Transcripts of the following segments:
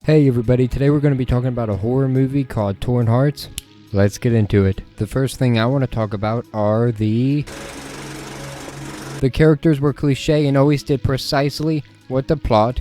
Hey everybody, today we're going to be talking about a horror movie called Torn Hearts. Let's get into it. The first thing I want to talk about are the characters were cliche and always did precisely what the plot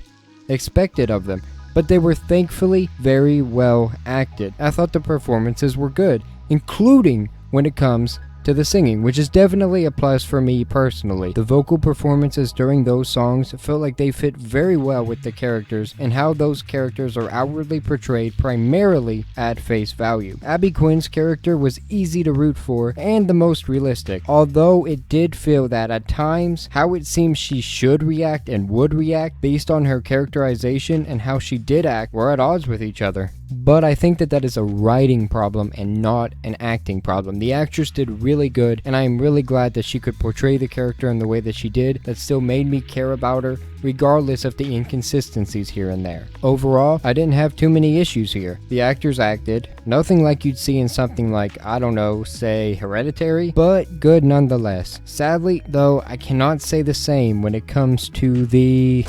expected of them, but they were thankfully very well acted. I thought the performances were good, including when it comes to the singing, which is definitely a plus for me personally. The vocal performances during those songs felt like they fit very well with the characters and how those characters are outwardly portrayed primarily at face value. Abby Quinn's character was easy to root for and the most realistic, although it did feel that at times how it seems she should react and would react based on her characterization and how she did act were at odds with each other. But I think that is a writing problem and not an acting problem. The actress did really good, and I am really glad that she could portray the character in the way that she did. That still made me care about her, regardless of the inconsistencies here and there. Overall, I didn't have too many issues here. The actors acted, nothing like you'd see in something like, I don't know, say Hereditary, but good nonetheless. Sadly, though, I cannot say the same when it comes to the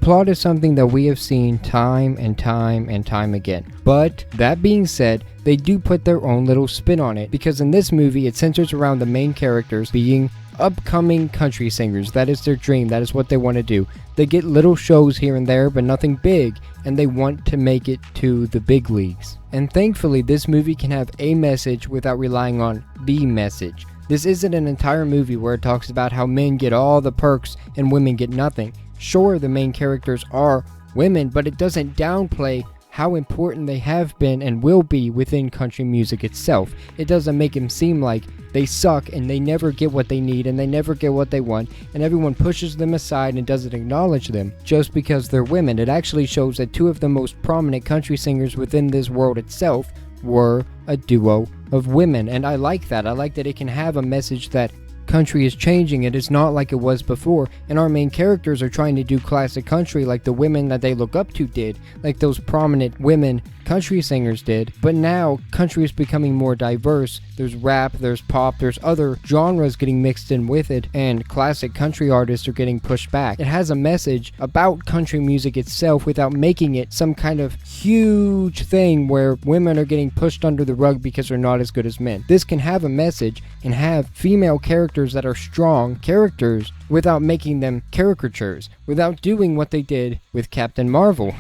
plot is something that we have seen time and time again. But that being said, they do put their own little spin on it, because in this movie it centers around the main characters being upcoming country singers. That is their dream, that is what they want to do. They get little shows here and there, but nothing big, and they want to make it to the big leagues. And thankfully, this movie can have a message without relying on the message. This isn't an entire movie where it talks about how men get all the perks and women get nothing. Sure, the main characters are women, but it doesn't downplay how important they have been and will be within country music itself. It doesn't make them seem like they suck and they never get what they need and they never get what they want, and everyone pushes them aside and doesn't acknowledge them just because they're women. It actually shows that two of the most prominent country singers within this world itself were a duo of women, and I like that. I like that it can have a message that country is changing. It is not like it was before, and our main characters are trying to do classic country like the women that they look up to did, like those prominent women country singers did. But now country is becoming more diverse. There's rap, there's pop, there's other genres getting mixed in with it, and classic country artists are getting pushed back. It has a message about country music itself without making it some kind of huge thing where women are getting pushed under the rug because they're not as good as men. This can have a message and have female characters that are strong characters without making them caricatures, without doing what they did with Captain Marvel.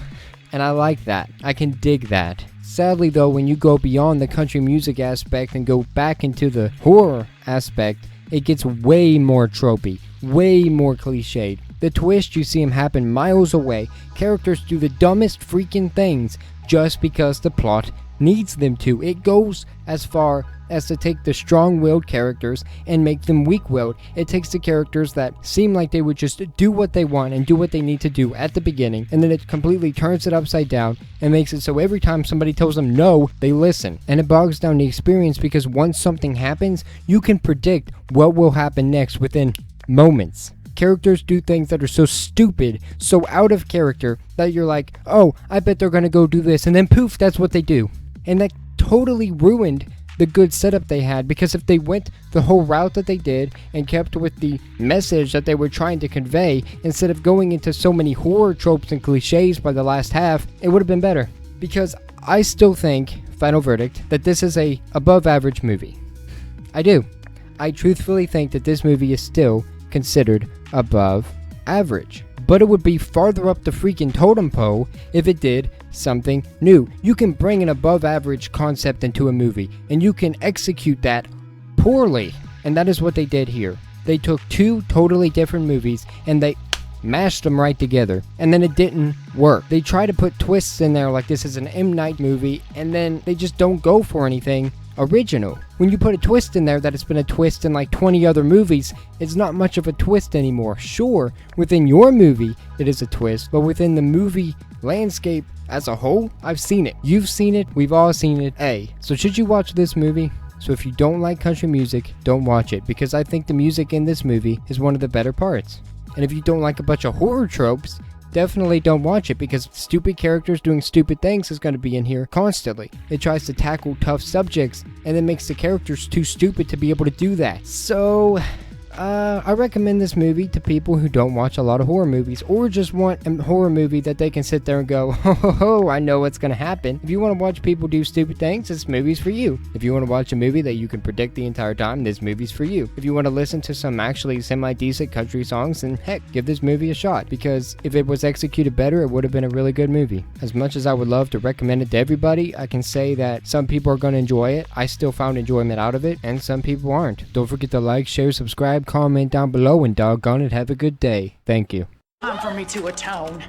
And I like that. I can dig that. Sadly though, when you go beyond the country music aspect and go back into the horror aspect, it gets way more tropey, way more cliched. The twist, you see them happen miles away. Characters do the dumbest freaking things just because the plot needs them to. It goes as far as to take the strong-willed characters and make them weak-willed. It takes the characters that seem like they would just do what they want and do what they need to do at the beginning, and then it completely turns it upside down and makes it so every time somebody tells them no, they listen. And it bogs down the experience, because once something happens, you can predict what will happen next within moments. Characters do things that are so stupid, so out of character, that you're like, oh, I bet they're gonna go do this, and then poof, that's what they do. And that totally ruined the good setup they had, because if they went the whole route that they did and kept with the message that they were trying to convey, instead of going into so many horror tropes and cliches by the last half, it would have been better. Because I still think, final verdict, that this is a above average movie. I do. I truthfully think that this movie is still considered above average. But it would be farther up the freaking totem pole if it did something new. You can bring an above average concept into a movie, and you can execute that poorly. And that is what they did here. They took two totally different movies and they mashed them right together, and then it didn't work. They try to put twists in there like this is an M. Night movie, and then they just don't go for anything original. When you put a twist in there that has been a twist in like 20 other movies, it's not much of a twist anymore. Sure, within your movie it is a twist, but within the movie landscape as a whole, I've seen it. You've seen it. We've all seen it. So should you watch this movie? So if you don't like country music, don't watch it, because I think the music in this movie is one of the better parts. And if you don't like a bunch of horror tropes, definitely don't watch it, because stupid characters doing stupid things is going to be in here constantly. It tries to tackle tough subjects and then makes the characters too stupid to be able to do that. So I recommend this movie to people who don't watch a lot of horror movies or just want a horror movie that they can sit there and go, ho ho ho, I know what's gonna happen. If you want to watch people do stupid things, this movie's for you. If you want to watch a movie that you can predict the entire time, this movie's for you. If you want to listen to some actually semi-decent country songs, then heck, give this movie a shot, because if it was executed better, it would have been a really good movie. As much as I would love to recommend it to everybody, I can say that some people are going to enjoy it. I still found enjoyment out of it, and some people aren't. Don't forget to like, share, subscribe, comment down below, and doggone it, have a good day. Thank you. Time for me to atone.